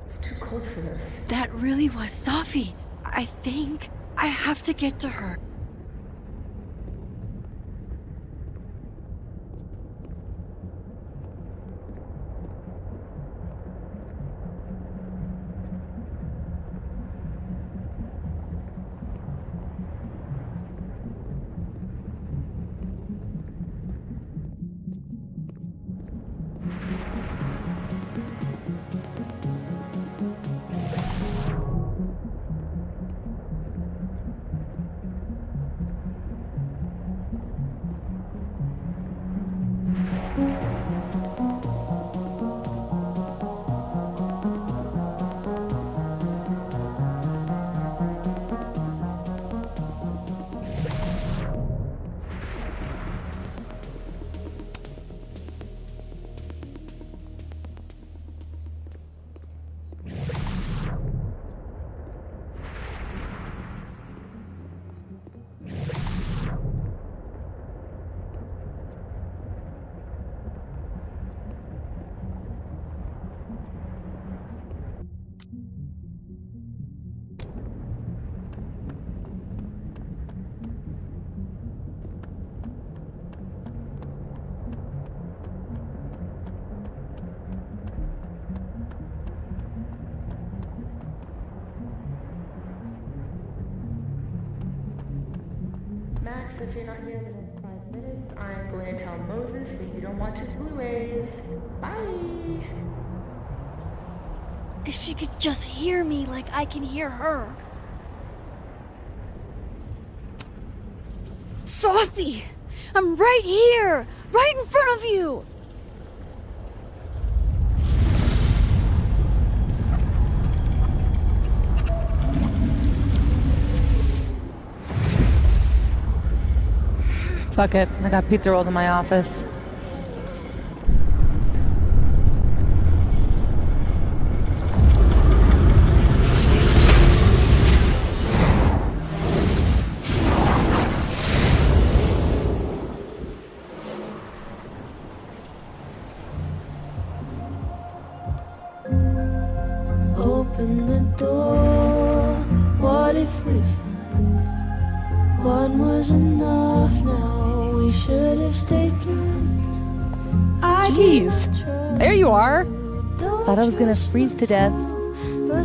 It's too cold for this. That really was Sophie. I think I have to get to her. Max, if you're not here in the next 5 minutes, I'm going to tell Moses that you don't watch his Blu-rays. Bye! If she could just hear me like I can hear her. Sophie! I'm right here! Right in front of you! Fuck it. I got pizza rolls in my office. Open the door. What if we find one was enough now? We should have stayed blind. Jeez. There you are. Thought I was gonna freeze to death. But